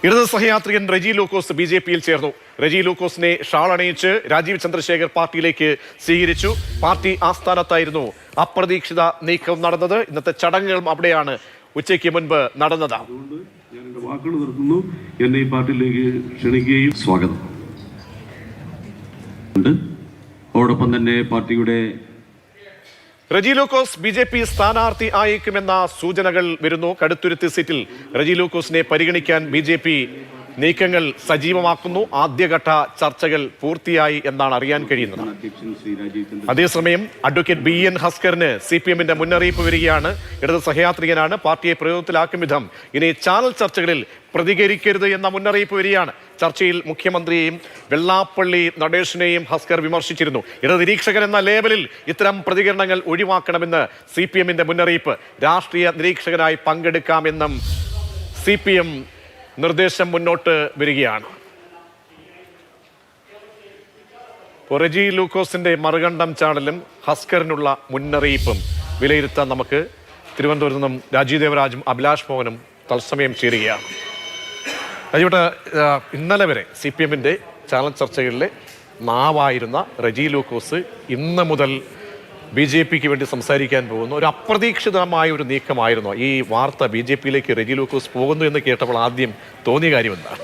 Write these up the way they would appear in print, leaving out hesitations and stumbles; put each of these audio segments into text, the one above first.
ഇടത് സഹയാത്രികൻ റെജി ലൂക്കോസ് BJP-യിൽ ചേർന്നു. റെജി ലൂക്കോസിനെ ഷാൾ അണിയിച്ച് രാജീവ് ചന്ദ്രശേഖർ പാർട്ടിയിലേക്ക് സ്വീകരിച്ചു. പാർട്ടി ആസ്ഥാനത്തായിരുന്നു അപ്രതീക്ഷിത നീക്കം നടന്നത്. ഇന്നത്തെ ചടങ്ങുകളും അവിടെയാണ് ഉച്ചയ്ക്ക് മുൻപ് നടന്നത്. ഞാൻ എൻ്റെ വാക്കുകൾ നിർത്തുന്നു. എന്നെ ഈ പാർട്ടിയിലേക്ക് ക്ഷണിക്കുകയും സ്വാഗതം. അതോടൊപ്പം തന്നെ പാർട്ടിയുടെ റെജി ലൂക്കോസ് BJP സ്ഥാനാർത്ഥി ആയേക്കുമെന്ന സൂചനകൾ വരുന്നു. കടുത്തുരുത്തി സീറ്റിൽ റെജി ലൂക്കോസിനെ പരിഗണിക്കാൻ BJP നീക്കങ്ങൾ സജീവമാക്കുന്നു. ആദ്യഘട്ട ചർച്ചകൾ പൂർത്തിയായി എന്നാണ് അറിയാൻ കഴിയുന്നത്. അതേസമയം അഡ്വക്കേറ്റ് BN ഹസ്കറിന് CPM-ന്റെ മുന്നറിയിപ്പ് വരികയാണ്. ഇടത് സഹയാത്രികനാണ്, പാർട്ടിയെ പ്രയോഗത്തിലാക്കും വിധം ഇനി ചാനൽ ചർച്ചകളിൽ പ്രതികരിക്കരുത് എന്ന മുന്നറിയിപ്പ് വരികയാണ്. ചർച്ചയിൽ മുഖ്യമന്ത്രിയെയും വെള്ളാപ്പള്ളി നടേശനെയും ഹസ്കർ വിമർശിച്ചിരുന്നു. ഇടത് നിരീക്ഷകൻ എന്ന ലേബലിൽ ഇത്തരം പ്രതികരണങ്ങൾ ഒഴിവാക്കണമെന്ന് CPM-ന്റെ മുന്നറിയിപ്പ്. രാഷ്ട്രീയ നിരീക്ഷകനായി പങ്കെടുക്കാമെന്നും CPM നിർദ്ദേശം മുന്നോട്ട് വരികയാണ്. റെജി ലൂക്കോസിന്റെ മറുകണ്ഠം ചാനലും ഹസ്കറിനുള്ള മുന്നറിയിപ്പും വിലയിരുത്താൻ നമുക്ക് തിരുവനന്തപുരത്ത് നിന്നും രാജീവ് ദേവരാജും അഭിലാഷ് മോഹനും തത്സമയം ചേരുകയാണ്. രാജീവട്ടെ, ഇന്നലെ വരെ CPM-ന്റെ ചാനൽ ചർച്ചകളിലെ നാവായിരുന്ന റെജി ലൂക്കോസ് ഇന്ന് മുതൽ BJP-ക്ക് വേണ്ടി സംസാരിക്കാൻ പോകുന്നു. ഒരു അപ്രതീക്ഷിതമായ ഒരു നീക്കമായിരുന്നു ഈ വാർത്ത. BJP-യിലേക്ക് റെജി ലൂക്കോസ് പോകുന്നു എന്ന് കേട്ടപ്പോൾ ആദ്യം തോന്നിയ കാര്യം എന്താണ്?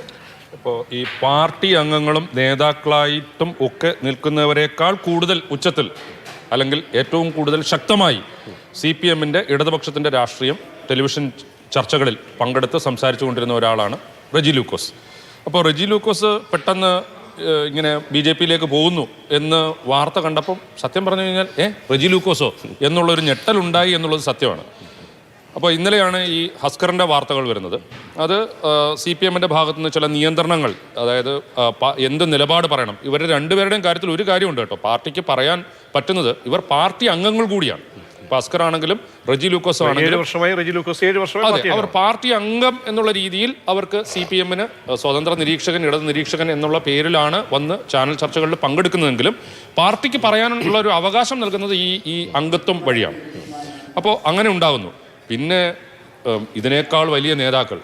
ഇപ്പോൾ ഈ പാർട്ടി അംഗങ്ങളും നേതാക്കളായിട്ടും ഒക്കെ നിൽക്കുന്നവരെക്കാൾ കൂടുതൽ ഉച്ചത്തിൽ അല്ലെങ്കിൽ ഏറ്റവും കൂടുതൽ ശക്തമായി CPM-ന്റെ ഇടതുപക്ഷത്തിൻ്റെ രാഷ്ട്രീയം ടെലിവിഷൻ ചർച്ചകളിൽ പങ്കെടുത്ത് സംസാരിച്ചു കൊണ്ടിരുന്ന ഒരാളാണ് റെജി ലൂക്കോസ്. അപ്പോൾ റെജി ലൂക്കോസ് പെട്ടെന്ന് ഇങ്ങനെ BJP-യിലേക്ക് പോകുന്നു എന്ന് വാർത്ത കണ്ടപ്പം സത്യം പറഞ്ഞു കഴിഞ്ഞാൽ റെജി ലൂക്കോസോ എന്നുള്ളൊരു ഞെട്ടലുണ്ടായി എന്നുള്ളത് സത്യമാണ്. അപ്പോൾ ഇന്നലെയാണ് ഈ ഹസ്കറിൻ്റെ വാർത്തകൾ വരുന്നത്. അത് CPM-ന്റെ ഭാഗത്തു നിന്ന് ചില നിയന്ത്രണങ്ങൾ, അതായത് എന്ത് നിലപാട് പറയണം, ഇവരുടെ രണ്ടുപേരുടെയും കാര്യത്തിൽ ഒരു കാര്യമുണ്ട് കേട്ടോ. പാർട്ടിക്ക് പറയാൻ പറ്റുന്നത് ഇവർ പാർട്ടി അംഗങ്ങൾ കൂടിയാണ്. ഹസ്കർ ആണെങ്കിലും റെജി ലൂക്കോസ് ആണെങ്കിലും അതെ, അവർ പാർട്ടി അംഗം എന്നുള്ള രീതിയിൽ അവർക്ക് CPM-ന് സ്വതന്ത്ര നിരീക്ഷകൻ, ഇടത് നിരീക്ഷകൻ എന്നുള്ള പേരിലാണ് വന്ന് ചാനൽ ചർച്ചകളിൽ പങ്കെടുക്കുന്നതെങ്കിലും പാർട്ടിക്ക് പറയാനുള്ള ഒരു അവകാശം നൽകുന്നത് ഈ അംഗത്വം വഴിയാണ്. അപ്പോൾ അങ്ങനെ ഉണ്ടാകുന്നു. പിന്നെ ഇതിനേക്കാൾ വലിയ നേതാക്കൾ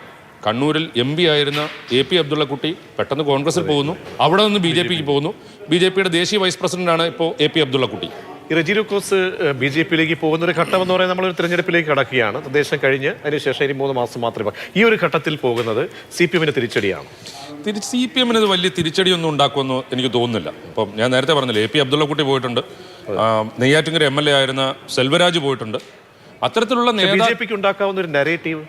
കണ്ണൂരിൽ MP ആയിരുന്ന AP അബ്ദുള്ളക്കുട്ടി പെട്ടെന്ന് കോൺഗ്രസിൽ പോകുന്നു. അവിടെ നിന്ന് BJP-ക്ക് പോകുന്നു. BJP-യുടെ ദേശീയ വൈസ് പ്രസിഡന്റാണ് ഇപ്പോൾ AP അബ്ദുള്ളക്കുട്ടി. റെജി ലൂക്കോസ് BJP-യിലേക്ക് പോകുന്ന ഒരു ഘട്ടം എന്ന് പറയുന്നത് നമ്മളൊരു തിരഞ്ഞെടുപ്പിലേക്ക് കടക്കുകയാണ്. തദ്ദേശം കഴിഞ്ഞ് അതിനുശേഷം ഇനി 3 മാസം മാത്രമേ. ഈ ഒരു ഘട്ടത്തിൽ പോകുന്നത് CPM-ന് തിരിച്ചടിയാണ്. CPM-ന് ഇത് വലിയ തിരിച്ചടിയൊന്നും ഉണ്ടാക്കുമെന്ന് എനിക്ക് തോന്നുന്നില്ല. ഇപ്പം ഞാൻ നേരത്തെ പറഞ്ഞില്ല, AP അബ്ദുള്ളക്കുട്ടി പോയിട്ടുണ്ട്, നെയ്യാറ്റിങ്കര MLA ആയിരുന്ന സെൽവരാജ് പോയിട്ടുണ്ട്. അത്തരത്തിലുള്ള BJP-ക്ക് ഉണ്ടാക്കാവുന്ന ഒരു നരേറ്റീവ്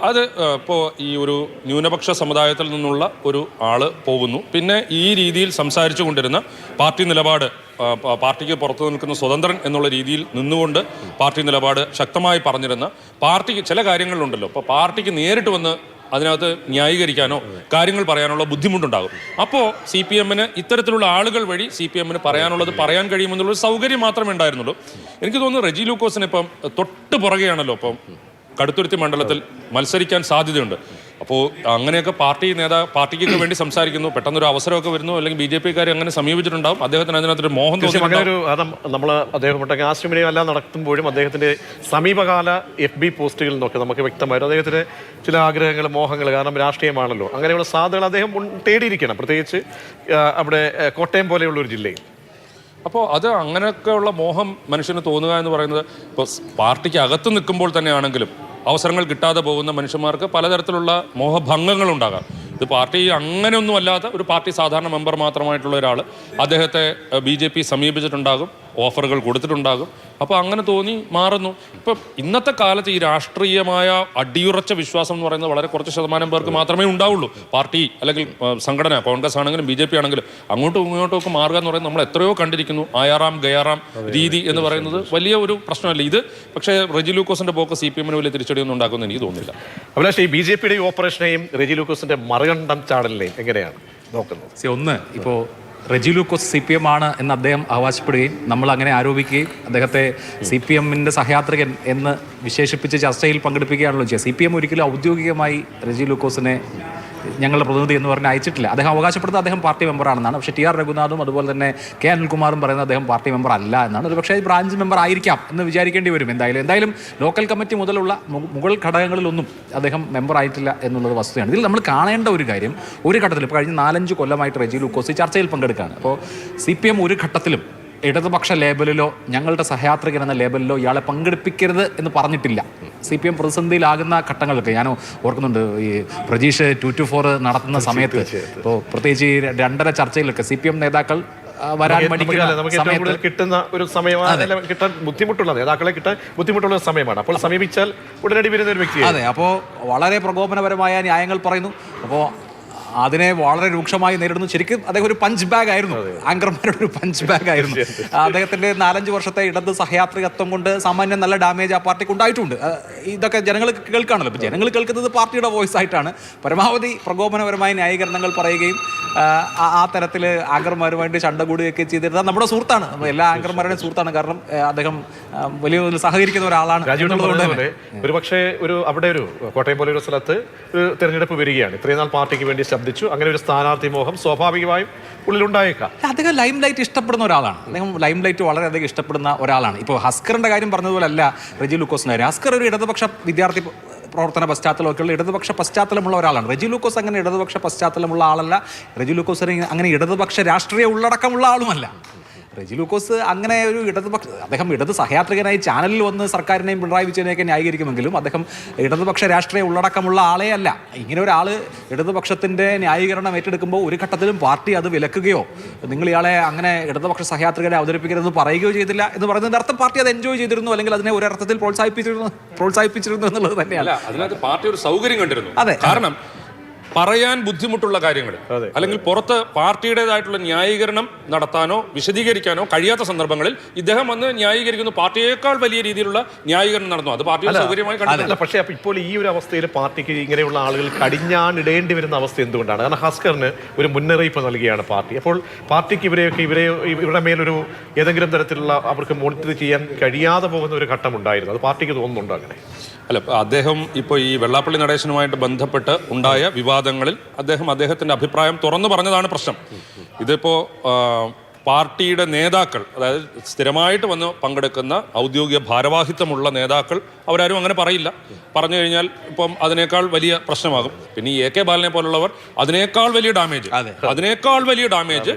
അത് ഇപ്പോൾ ഈ ഒരു ന്യൂനപക്ഷ സമുദായത്തിൽ നിന്നുള്ള ഒരു ആള് പോകുന്നു. പിന്നെ ഈ രീതിയിൽ സംസാരിച്ചു കൊണ്ടിരുന്ന പാർട്ടി നിലപാട്, പാർട്ടിക്ക് പുറത്തു നിൽക്കുന്ന സ്വതന്ത്രൻ എന്നുള്ള രീതിയിൽ നിന്നുകൊണ്ട് പാർട്ടി നിലപാട് ശക്തമായി പറഞ്ഞിരുന്ന പാർട്ടിക്ക് ചില കാര്യങ്ങളുണ്ടല്ലോ. അപ്പോൾ പാർട്ടിക്ക് നേരിട്ട് വന്ന് അതിനകത്ത് ന്യായീകരിക്കാനോ കാര്യങ്ങൾ പറയാനുള്ള ബുദ്ധിമുട്ടുണ്ടാകും. അപ്പോൾ CPM-ന് ഇത്തരത്തിലുള്ള ആളുകൾ വഴി CPM-ന് പറയാനുള്ളത് പറയാൻ കഴിയുമെന്നുള്ളൊരു സൗകര്യം മാത്രമേ ഉണ്ടായിരുന്നുള്ളൂ. എനിക്ക് തോന്നുന്നു റെജി ലൂക്കോസിന് ഇപ്പം തൊട്ട് പുറകെയാണല്ലോ ഇപ്പം കടുത്തുരുത്തി മണ്ഡലത്തിൽ മത്സരിക്കാൻ സാധ്യതയുണ്ട്. അപ്പോൾ അങ്ങനെയൊക്കെ പാർട്ടിക്ക് വേണ്ടി സംസാരിക്കുന്നു, പെട്ടെന്നൊരു അവസരമൊക്കെ വരുന്നു, അല്ലെങ്കിൽ BJP-ക്കാർ അങ്ങനെ സമീപിച്ചിട്ടുണ്ടാവും. അദ്ദേഹത്തിന് അതിനകത്തൊരു മോഹം നമ്മൾ അദ്ദേഹം ആശുപത്രി എല്ലാം നടത്തുമ്പോഴും അദ്ദേഹത്തിന്റെ സമീപകാല FB പോസ്റ്റുകളിൽ നോക്കി നമുക്ക് വ്യക്തമായിരുന്നു അദ്ദേഹത്തിന് ചില ആഗ്രഹങ്ങൾ, മോഹങ്ങൾ. കാരണം രാഷ്ട്രീയമാണല്ലോ, അങ്ങനെയുള്ള സാധ്യതകൾ അദ്ദേഹം തേടിയിരിക്കണം, പ്രത്യേകിച്ച് അവിടെ കോട്ടയം പോലെയുള്ള ഒരു ജില്ലയിൽ. അപ്പോൾ അത് അങ്ങനെയൊക്കെയുള്ള മോഹം മനുഷ്യന് തോന്നുക എന്ന് പറയുന്നത് ഇപ്പോൾ പാർട്ടിക്ക് അകത്ത് നിൽക്കുമ്പോൾ തന്നെയാണെങ്കിലും അവസരങ്ങൾ കിട്ടാതെ പോകുന്ന മനുഷ്യന്മാർക്ക് പലതരത്തിലുള്ള മോഹഭംഗങ്ങളുണ്ടാകാം. ഇത് പാർട്ടി അങ്ങനെയൊന്നും അല്ലാത്ത ഒരു പാർട്ടി സാധാരണ മെമ്പർ മാത്രമായിട്ടുള്ള ഒരാൾ അദ്ദേഹത്തെ BJP സമീപിച്ചിട്ടുണ്ടാകും, ഓഫറുകൾ കൊടുത്തിട്ടുണ്ടാകും. അപ്പോൾ അങ്ങനെ തോന്നി മാറുന്നു. ഇപ്പം ഇന്നത്തെ കാലത്ത് ഈ രാഷ്ട്രീയമായ അടിയുറച്ച വിശ്വാസം എന്ന് പറയുന്നത് വളരെ കുറച്ച് ശതമാനം പേർക്ക് മാത്രമേ ഉണ്ടാവുള്ളൂ. പാർട്ടി അല്ലെങ്കിൽ സംഘടന, കോൺഗ്രസ് ആണെങ്കിലും BJP ആണെങ്കിലും അങ്ങോട്ടും ഇങ്ങോട്ടും ഒക്കെ മാറുക എന്ന് പറയുന്നത് നമ്മൾ എത്രയോ കണ്ടിരിക്കുന്നു. ആയാറാം ഗയാറാം രീതി എന്ന് പറയുന്നത് വലിയ ഒരു പ്രശ്നമല്ല ഇത്. പക്ഷേ റെജി ലൂക്കോസിന്റെ പോക്ക് CPM-ന് വലിയ തിരിച്ചടിയൊന്നും ഉണ്ടാക്കുമെന്ന് എനിക്ക് തോന്നുന്നില്ല. അഭിലാഷ്, ഈ BJP-യുടെ ഓപ്പറേഷനെയും റെജി ലൂക്കോസിന്റെ മറുകണ്ഠം ചാടലിനെയും എങ്ങനെയാണ് നോക്കുന്നത്? ഒന്ന്, ഇപ്പോൾ റെജി ലൂക്കോസ് CPM ആണ് എന്ന് അദ്ദേഹം അവകാശപ്പെടുകയും നമ്മൾ അങ്ങനെ ആരോപിക്കുകയും അദ്ദേഹത്തെ CPM-ന്റെ സഹയാത്രികൻ എന്ന് വിശേഷിപ്പിച്ച് ചർച്ചയിൽ പങ്കെടുപ്പിക്കുകയാണല്ലോ ചെയ്യുക. CPM ഒരിക്കലും ഔദ്യോഗികമായി റെജി ലൂക്കോസിനെ ഞങ്ങളുടെ പ്രതിനിധി എന്ന് പറഞ്ഞ് അയച്ചിട്ടില്ല. അദ്ദേഹം അവകാശപ്പെടുന്നത് അദ്ദേഹം പാർട്ടി മെമ്പറാണെന്നാണ്. പക്ഷേ ടി ആർ രഘുനാഥും അതുപോലെ തന്നെ കെ അനിൽകുമാറും പറയുന്നത് അദ്ദേഹം പാർട്ടി മെമ്പർ അല്ല എന്നാണ്. ഒരു പക്ഷേ ബ്രാഞ്ച് മെമ്പർ ആയിരിക്കാം എന്ന് വിചാരിക്കേണ്ടി വരും. എന്തായാലും ലോക്കൽ കമ്മിറ്റി മുതലുള്ള മുകൾ ഘടകങ്ങളിലൊന്നും അദ്ദേഹം മെമ്പർ ആയിട്ടില്ല എന്നുള്ളത് വസ്തുതയാണ്. ഇതിൽ നമ്മൾ കാണേണ്ട ഒരു കാര്യം, ഒരു ഘട്ടത്തിൽ ഇപ്പോൾ കഴിഞ്ഞ 4-5 കൊല്ലമായിട്ട് റെജി ലൂക്കോസ് ചർച്ചയിൽ പങ്കെടുക്കുകയാണ്. അപ്പോൾ CPM ഒരു ഘട്ടത്തിലും ഇടതുപക്ഷ ലേബലിലോ ഞങ്ങളുടെ സഹയാത്രികൻ എന്ന ലേബലിലോ ഇയാളെ പങ്കെടുപ്പിക്കരുത് എന്ന് പറഞ്ഞിട്ടില്ല. CPM പ്രതിസന്ധിയിലാകുന്ന ഘട്ടങ്ങളൊക്കെ ഞാൻ ഓർക്കുന്നുണ്ട്. ഈ പ്രജീഷ് 2-4 നടത്തുന്ന സമയത്ത്, ഇപ്പോൾ പ്രത്യേകിച്ച് ഈ 2.5 ചർച്ചയിലൊക്കെ CPM നേതാക്കൾ വരാൻ നമുക്ക് കിട്ടുന്ന ഒരു സമയമാണ്, കിട്ടാൻ ബുദ്ധിമുട്ടുള്ള നേതാക്കളെ കിട്ടാൻ ബുദ്ധിമുട്ടുള്ള സമയമാണ്. അപ്പോൾ സമീപിച്ചാൽ ഉടനടി വരുന്ന ഒരു വ്യക്തിയാണ്. അതെ, അപ്പോൾ വളരെ പ്രകോപനപരമായ ന്യായങ്ങൾ പറയുന്നു. അപ്പോൾ അതിനെ വളരെ രൂക്ഷമായി നേരിടുന്നു. ശരിക്കും അദ്ദേഹം ഒരു പഞ്ച് ബാഗ് ആയിരുന്നു, ആങ്കർമാരുടെ ഒരു പഞ്ച് ബാഗ് ആയിരുന്നു. അദ്ദേഹത്തിന്റെ 4-5 വർഷത്തെ ഇടത് സഹയാത്രികത്വം കൊണ്ട് സാമാന്യം നല്ല ഡാമേജ് ആ പാർട്ടിക്ക് ഉണ്ടായിട്ടുണ്ട്. ഇതൊക്കെ ജനങ്ങൾ കേൾക്കുകയാണല്ലോ. ഇപ്പോൾ ജനങ്ങൾ കേൾക്കുന്നത് പാർട്ടിയുടെ വോയിസ് ആയിട്ടാണ്. പരമാവധി പ്രകോപനപരമായ ന്യായീകരണങ്ങൾ പറയുകയും ആ തരത്തിൽ ആങ്കർമാരുമായിട്ട് ചണ്ട കൂടുകയൊക്കെ ചെയ്തിരുന്നത് നമ്മുടെ സുഹൃത്താണ്, എല്ലാ ആങ്കർമാരുടെയും സുഹൃത്താണ്. കാരണം അദ്ദേഹം വലിയ സഹകരിക്കുന്ന ഒരാളാണ്. ഒരു പക്ഷേ അവിടെ ഒരു കോട്ടയം പോലെ ഒരു സ്ഥലത്ത് ഒരു തെരഞ്ഞെടുപ്പ് വരികയാണ്. ഇത്രയും നാൾ പാർട്ടിക്ക് വേണ്ടി ശബ്ദിച്ചു. അങ്ങനെ ഒരു സ്ഥാനാർത്ഥി മോഹം സ്വാഭാവികമായും ഉള്ളിലുണ്ടായേക്കാം. അദ്ദേഹം ലൈം ലൈറ്റ് ഇഷ്ടപ്പെടുന്ന ഒരാളാണ്. അദ്ദേഹം ലൈം ലൈറ്റ് വളരെയധികം ഇഷ്ടപ്പെടുന്ന ഒരാളാണ്. ഇപ്പോൾ ഹസ്കറിന്റെ കാര്യം പറഞ്ഞതുപോലെ അല്ല റെജി ലൂക്കോസിന്റെ കാര്യം. ഹസ്കർ ഒരു ഇടതുപക്ഷ വിദ്യാർത്ഥി പ്രവർത്തന പശ്ചാത്തലമൊക്കെയുള്ള ഇടതുപക്ഷ പശ്ചാത്തലമുള്ള ഒരാളാണ്. റെജി ലൂക്കോസ് അങ്ങനെ ഇടതുപക്ഷ പശ്ചാത്തലമുള്ള ആളല്ല. റെജി ലൂക്കോസ് അങ്ങനെ ഇടതുപക്ഷ രാഷ്ട്രീയ ഉള്ളടക്കമുള്ള ആളുമല്ല. റെജി ലൂക്കോസ് അങ്ങനെ ഒരു അദ്ദേഹം ഇടത് സഹയാത്രികനായി ചാനലിൽ വന്ന് സർക്കാരിനെയും പിണറായി വിജയനെയൊക്കെ ന്യായീകരിക്കുമെങ്കിലും അദ്ദേഹം ഇടതുപക്ഷ രാഷ്ട്രീയ ഉള്ളടക്കമുള്ള ആളേ അല്ല. ഇങ്ങനെ ഒരാൾ ഇടതുപക്ഷത്തിൻ്റെ ന്യായീകരണം ഏറ്റെടുക്കുമ്പോൾ ഒരു ഘട്ടത്തിലും പാർട്ടി അത് വിലക്കുകയോ നിങ്ങൾ ഇയാളെ അങ്ങനെ ഇടതുപക്ഷ സഹയാത്രികനെ അവതരിപ്പിക്കരുതെന്ന് പറയുകയോ ചെയ്തില്ല എന്ന് പറയുന്നതിൻ്റെ അർത്ഥം പാർട്ടി അത് എൻജോയ് ചെയ്തിരുന്നു, അല്ലെങ്കിൽ അതിനെ ഒരർത്ഥത്തിൽ പ്രോത്സാഹിപ്പിച്ചിരുന്നു എന്നുള്ളത് തന്നെയല്ല. അതിനകത്ത് പാർട്ടി ഒരു സൗകര്യം കണ്ടിരുന്നു. അതെ, കാരണം പറയാൻ ബുദ്ധിമുട്ടുള്ള കാര്യങ്ങൾ അല്ലെങ്കിൽ പുറത്ത് പാർട്ടിയുടേതായിട്ടുള്ള ന്യായീകരണം നടത്താനോ വിശദീകരിക്കാനോ കഴിയാത്ത സന്ദർഭങ്ങളിൽ ഇദ്ദേഹം വന്ന് ന്യായീകരിക്കുന്നു. പാർട്ടിയേക്കാൾ വലിയ രീതിയിലുള്ള ന്യായീകരണം നടന്നു. അത് പാർട്ടിയുടെ സൗകര്യമായി കണ്ടില്ല. പക്ഷേ ഇപ്പോൾ ഈ ഒരു അവസ്ഥയിൽ പാർട്ടിക്ക് ഇങ്ങനെയുള്ള ആളുകൾ കടിഞ്ഞാണിടേണ്ടി വരുന്ന അവസ്ഥ എന്തുകൊണ്ടാണ്? കാരണം ഹസ്കറിന് ഒരു മുന്നറിയിപ്പ് നൽകുകയാണ് പാർട്ടി. അപ്പോൾ പാർട്ടിക്ക് ഇവരുടെ മേലൊരു ഏതെങ്കിലും തരത്തിലുള്ള അവർക്ക് മോണിറ്റർ ചെയ്യാൻ കഴിയാതെ പോകുന്ന ഒരു ഘട്ടം ഉണ്ടായിരുന്നു. അത് പാർട്ടിക്ക് തോന്നുന്നുണ്ടോ അങ്ങനെ? അല്ല, അദ്ദേഹം ഇപ്പോൾ ഈ വെള്ളാപ്പള്ളി നടേശനുമായിട്ട് ബന്ധപ്പെട്ട് ഉണ്ടായ വിവാദങ്ങളിൽ അദ്ദേഹത്തിൻ്റെ അഭിപ്രായം തുറന്നു പറഞ്ഞതാണ് പ്രശ്നം. ഇതിപ്പോൾ പാർട്ടിയുടെ നേതാക്കൾ, അതായത് സ്ഥിരമായിട്ട് വന്ന് പങ്കെടുക്കുന്ന ഔദ്യോഗിക ഭാരവാഹിത്വമുള്ള നേതാക്കൾ അവരാരും അങ്ങനെ പറയില്ല. പറഞ്ഞു കഴിഞ്ഞാൽ ഇപ്പം അതിനേക്കാൾ വലിയ പ്രശ്നമാകും. പിന്നെ ഈ AK ബാലനെ പോലുള്ളവർ അതിനേക്കാൾ വലിയ ഡാമേജ്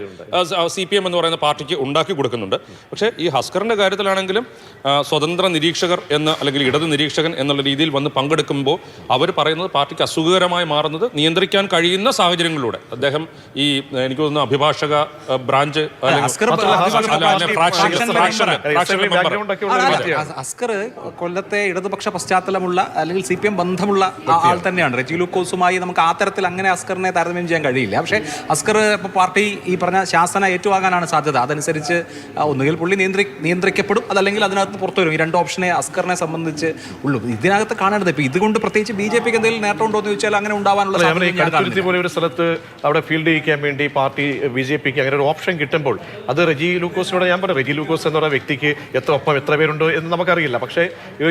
CPM എന്ന് പറയുന്ന പാർട്ടിക്ക് ഉണ്ടാക്കി കൊടുക്കുന്നുണ്ട്. പക്ഷേ ഈ ഹസ്കറിൻ്റെ കാര്യത്തിലാണെങ്കിലും സ്വതന്ത്ര നിരീക്ഷകർ അല്ലെങ്കിൽ ഇടത് നിരീക്ഷകൻ എന്നുള്ള രീതിയിൽ വന്ന് പങ്കെടുക്കുമ്പോൾ അവർ പറയുന്നത് പാർട്ടിക്ക് അസുഖകരമായി മാറുന്നത് നിയന്ത്രിക്കാൻ കഴിയുന്ന സാഹചര്യങ്ങളിലൂടെ. അദ്ദേഹം ഈ എനിക്ക് തോന്നുന്നു അഭിഭാഷക ബ്രാഞ്ച് അസ്കർ കൊല്ലത്തെ ഇടതുപക്ഷ പശ്ചാത്തലമുള്ള അല്ലെങ്കിൽ CPM ബന്ധമുള്ള ആൾ തന്നെയാണ്. റെജി ലൂക്കോസുമായി നമുക്ക് ആ തരത്തിൽ അങ്ങനെ അസ്കറിനെ താരതമ്യം ചെയ്യാൻ കഴിയില്ല. പക്ഷേ അസ്കർ ഇപ്പോൾ പാർട്ടി ഈ പറഞ്ഞ ശാസന ഏറ്റുവാങ്ങാനാണ് സാധ്യത. അതനുസരിച്ച് ഒന്നുകിൽ പുള്ളി നിയന്ത്രിക്കപ്പെടും, അതല്ലെങ്കിൽ അതിനകത്ത് പുറത്തു വരും. ഈ 2 ഓപ്ഷനെ അസ്കറിനെ സംബന്ധിച്ച് ഉള്ളൂ. ഇതിനകത്ത് കാണേണ്ടത് ഇപ്പോൾ ഇതുകൊണ്ട് പ്രത്യേകിച്ച് BJPക്ക് എന്തെങ്കിലും നേട്ടം ഉണ്ടോ എന്ന് ചോദിച്ചാൽ അങ്ങനെ ഉണ്ടാവാനുള്ള പോലെ ഒരു സ്ഥലത്ത് അവിടെ ഫീൽഡ് ചെയ്യിക്കാൻ വേണ്ടി പാർട്ടി BJPക്ക് അങ്ങനെ ഒരു ഓപ്ഷൻ കിട്ടുമ്പോൾ അത് റെജി ലൂക്കോസിനോട് ഞാൻ പറഞ്ഞു. റെജി ലൂക്കോസ് എന്ന് പറയുന്ന വ്യക്തിക്ക് എത്ര പേരുണ്ടോ എന്ന് നമുക്കറിയില്ല. പക്ഷേ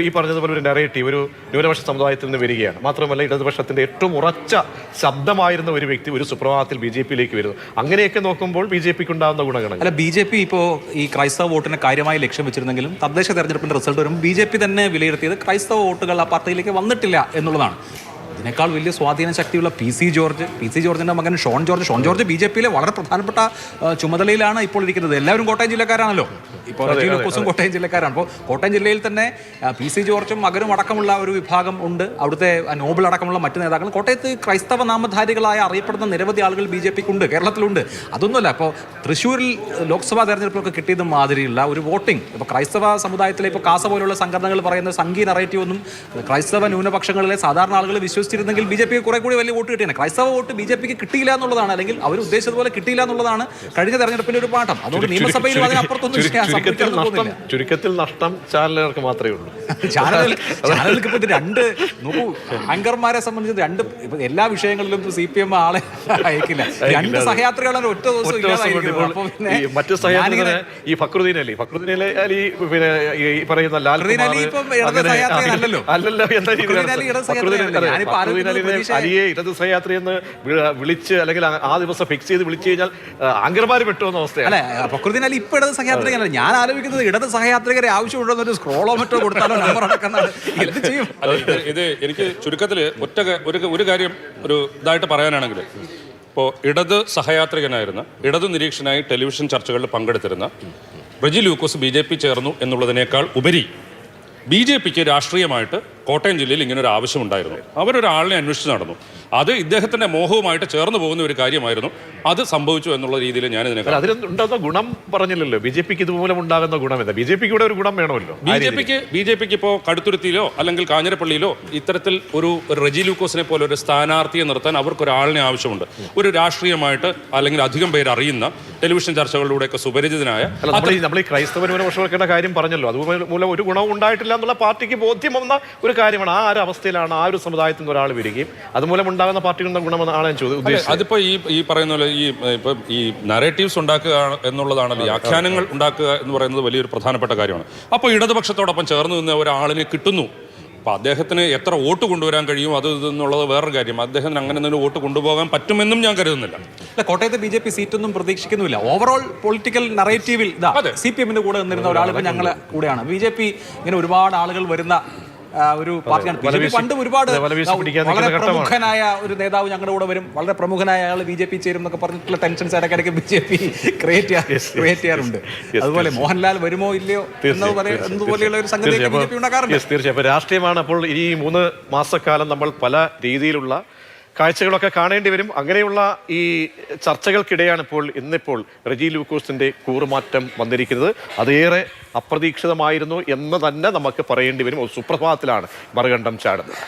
ഈ പറഞ്ഞതുപോലെ ഒരു നെറേറ്റീവ് ഒരു ന്യൂനപക്ഷ സമുദായത്തിൽ നിന്ന് വരികയാണ്. മാത്രമല്ല ഇടതുപക്ഷത്തിന്റെ ഏറ്റവും ഉറച്ച ശബ്ദമായിരുന്ന ഒരു വ്യക്തി ഒരു സുപ്രഭാതത്തിൽ BJPയിലേക്ക് വരുന്നു. അങ്ങനെയൊക്കെ നോക്കുമ്പോൾ BJPക്ക് ഉണ്ടാകുന്ന ഗുണങ്ങൾ അല്ല. BJP ഇപ്പോൾ ഈ ക്രൈസ്തവ വോട്ടിനെ കാര്യമായി ലക്ഷ്യം വെച്ചിരുന്നെങ്കിലും തദ്ദേശ തെരഞ്ഞെടുപ്പിന്റെ റിസൾട്ട് വരുമ്പോൾ BJP തന്നെ വിലയിരുത്തിയത് ക്രൈസ്തവ വോട്ടുകൾ ആ പാർട്ടിയിലേക്ക് വന്നിട്ടില്ല എന്നുള്ളതാണ്. ഇതിനേക്കാൾ വലിയ സ്വാധീന ശക്തിയുള്ള PC ജോർജിന്റെ മകൻ ഷോൺ ജോർജ് BJPയിലെ വളരെ പ്രധാനപ്പെട്ട ചുമതലയിലാണ് ഇപ്പോൾ ഇരിക്കുന്നത്. എല്ലാവരും കോട്ടയം ജില്ലക്കാരാണല്ലോ. ഇപ്പോൾ റെജി ലൂക്കോസും കോട്ടയം ജില്ലക്കാരാണ്. അപ്പോൾ കോട്ടയം ജില്ലയിൽ തന്നെ PC ജോർജും മകനും അടക്കമുള്ള ഒരു വിഭാഗം ഉണ്ട്. അവിടുത്തെ നോബിൾ അടക്കമുള്ള മറ്റു നേതാക്കൾ. കോട്ടയത്ത് ക്രൈസ്തവ നാമധാരികളായി അറിയപ്പെടുന്ന നിരവധി ആളുകൾ BJPക്കുണ്ട്, കേരളത്തിലുണ്ട്. അതൊന്നുമല്ല, ഇപ്പോൾ തൃശ്ശൂരിൽ ലോക്സഭാ തെരഞ്ഞെടുപ്പിലൊക്കെ കിട്ടിയത് മാതിരിയുള്ള ഒരു വോട്ടിംഗ് ഇപ്പോൾ ക്രൈസ്തവ സമുദായത്തിലെ ഇപ്പോൾ കാസ പോലുള്ള സംഘടനകൾ പറയുന്ന സംഘീയ നറേറ്റീവ് ഒന്നും ക്രൈസ്തവ ന്യൂനപക്ഷങ്ങളിലെ സാധാരണ ആളുകൾ വിശ്വസിച്ചിരുന്നെങ്കിൽ BJPക്ക് കുറെ കൂടി വലിയ വോട്ട് കിട്ടിയാണ്. ക്രൈസ്തവ വോട്ട് BJPക്ക് കിട്ടിയില്ല എന്നുള്ളതാണ്, അല്ലെങ്കിൽ അവർ ഉദ്ദേശിച്ചതുപോലെ കിട്ടിയില്ല എന്നുള്ളതാണ് കഴിഞ്ഞ തെരഞ്ഞെടുപ്പിന്റെ ഒരു പാഠം. അതുകൊണ്ട് നിയമസഭയിൽ അതിനപ്പുറത്തൊന്നും ചുരുക്കത്തിൽ നഷ്ടം ചാനലുകൾക്ക് മാത്രമേ ഉള്ളൂ. ചാനലുകൾക്ക് ഇപ്പോൾ 2 നോക്കൂ, ആങ്കർമാരെ സംബന്ധിച്ച് 2 എല്ലാ വിഷയങ്ങളിലും CPM ആളെ അയക്കില്ല. 2 സഹയാത്രികളാണ് ഒറ്റ ദിവസം മറ്റു സഹയാത്രികളെ ഈ ഫക്രുദ്ദീൻ അലി ഈ പറയുന്ന ലാൽ അല്ലല്ലോ. അലിയെ ഇടത് സഹയാത്രി എന്ന് വിളിച്ച് അല്ലെങ്കിൽ ആ ദിവസം ഫിക്സ് ചെയ്ത് വിളിച്ചു കഴിഞ്ഞാൽ ആങ്കർമാര് പെട്ടുവെന്ന അവസ്ഥയാണ്. അല്ലെ ഫക്രുദ്ദീൻ അലി ഇപ്പൊ ഇടത് സഹയാത്രികനല്ല. ഞാൻ ആലോചിക്കുന്നത് ഇടത് സഹയാത്രികരെ ആവശ്യമുണ്ടെന്ന് ഒരു സ്ക്രോളോ മറ്റോ കൊടുത്താലോ നമ്പർ അടക്കുന്നത് എന്ത് ചെയ്യും? ഇത് എനിക്ക് ചുരുക്കത്തിൽ ഒരു കാര്യം ഒരു ഇതായിട്ട് പറയാനാണെങ്കിൽ, ഇപ്പോൾ ഇടത് സഹയാത്രികനായിരുന്ന ഇടത് നിരീക്ഷനായി ടെലിവിഷൻ ചർച്ചകളിൽ പങ്കെടുത്തിരുന്ന റെജി ലൂക്കോസ് BJP ചേർന്നു എന്നുള്ളതിനേക്കാൾ ഉപരി BJPക്ക് രാഷ്ട്രീയമായിട്ട് കോട്ടയം ജില്ലയിൽ ഇങ്ങനെ ഒരു ആവശ്യമുണ്ടായിരുന്നു. അവരൊരാളിനെ അന്വേഷിച്ച് നടന്നു. അത് ഇദ്ദേഹത്തിന്റെ മോഹവുമായിട്ട് ചേർന്ന് പോകുന്ന ഒരു കാര്യമായിരുന്നു. അത് സംഭവിച്ചു എന്നുള്ള രീതിയിൽ ഞാൻ ഇതിനെ അതിലുണ്ടാകുന്ന ഗുണം പറഞ്ഞില്ലല്ലോ. BJPക്ക് ഇതുമൂലം ഉണ്ടാകുന്ന ഗുണം എന്താ? BJPക്ക് ഇവിടെ ഒരു ഗുണം വേണമല്ലോ. BJPക്ക് ഇപ്പോൾ കടുത്തുരുത്തിയിലോ അല്ലെങ്കിൽ കാഞ്ഞിരപ്പള്ളിയിലോ ഇത്തരത്തിൽ ഒരു റെജി ലൂക്കോസിനെ പോലെ ഒരു സ്ഥാനാർത്ഥിയെ നിർത്താൻ അവർക്കൊരാളിനെ ആവശ്യമുണ്ട്. ഒരു രാഷ്ട്രീയമായിട്ട് അല്ലെങ്കിൽ അധികം പേര് അറിയുന്ന ടെലിവിഷൻ ചർച്ചകളിലൂടെയൊക്കെ സുപരിചിതനായ നമ്മൾ ഈ ക്രൈസ്തവ ന്യൂനപക്ഷങ്ങളുടെ കാര്യം പറഞ്ഞല്ലോ. അതുമൂലം ഒരു ഗുണവും ഉണ്ടായിട്ടില്ല എന്നുള്ള പാർട്ടിക്ക് ബോധ്യം വന്ന ഒരു കാര്യമാണ്. ആ ഒരു അവസ്ഥയിലാണ് ആ ഒരു സമുദായത്തിൽ നിന്ന് ഒരാൾ വരികയും അതുമൂലം ഉണ്ടാകുന്ന പാർട്ടികളുടെ ഗുണമെന്നാണ് ഞാൻ ചോദിച്ചത്. അതിപ്പോ ഈ പറയുന്ന പോലെ ഈ നറേറ്റീവ്സ് ഉണ്ടാക്കുക എന്നുള്ളതാണല്ലോ, ഈ ആഖ്യാനങ്ങൾ ഉണ്ടാക്കുക എന്ന് പറയുന്നത് വലിയൊരു പ്രധാനപ്പെട്ട കാര്യമാണ്. അപ്പോൾ ഇടതുപക്ഷത്തോടൊപ്പം ചേർന്ന് നിന്ന് ഒരാളിനെ കിട്ടുന്നു. അപ്പൊ അദ്ദേഹത്തിന് എത്ര വോട്ട് കൊണ്ടുവരാൻ കഴിയും അത് എന്നുള്ളത് വേറൊരു കാര്യം. അദ്ദേഹത്തിന് അങ്ങനെ എന്തെങ്കിലും വോട്ട് കൊണ്ടുപോകാൻ പറ്റുമെന്നും ഞാൻ കരുതുന്നില്ല. കോട്ടയത്തെ BJP സീറ്റൊന്നും പ്രതീക്ഷിക്കുന്നില്ല. ഓവറോൾ പൊളിറ്റിക്കൽ നറേറ്റീവിൽ CPM ന്റെ കൂടെ നിന്നിരുന്ന ഒരാൾ ഇപ്പൊ ഞങ്ങളെ കൂടെയാണ്. BJP ഇങ്ങനെ ഒരുപാട് ആളുകൾ വരുന്ന ഒരു പാർട്ടിയാണ്. BJP പണ്ടും ഒരുപാട് വളരെ പ്രമുഖനായ ഒരു നേതാവ് ഞങ്ങളുടെ കൂടെ വരും, വളരെ പ്രമുഖനായ അയാൾ BJP ചേരും എന്നൊക്കെ പറഞ്ഞിട്ടുള്ള ടെൻഷൻസ് ഇടയ്ക്കിടയ്ക്ക് BJP ക്രിയേറ്റ് ചെയ്യാറുണ്ട്. അതുപോലെ മോഹൻലാൽ വരുമോ ഇല്ലയോ എന്നതുപോലെയുള്ള ഒരു സംഗതി BJP ഉണ്ടാക്കാറുണ്ട്. തീർച്ചയായും. അപ്പൊ രാഷ്ട്രീയമാണ്. അപ്പോൾ ഈ 3 മാസക്കാലം നമ്മൾ പല രീതിയിലുള്ള കാഴ്ചകളൊക്കെ കാണേണ്ടി വരും. അങ്ങനെയുള്ള ഈ ചർച്ചകൾക്കിടെയാണ് ഇന്നിപ്പോൾ റെജി ലൂക്കോസിന്റെ കൂറുമാറ്റം വന്നിരിക്കുന്നത്. അതേറെ അപ്രതീക്ഷിതമായിരുന്നു എന്ന് തന്നെ നമുക്ക് പറയേണ്ടി വരും. സുപ്രഭാതത്തിലാണ് മറുകണ്ഠം ചാടുന്നത്.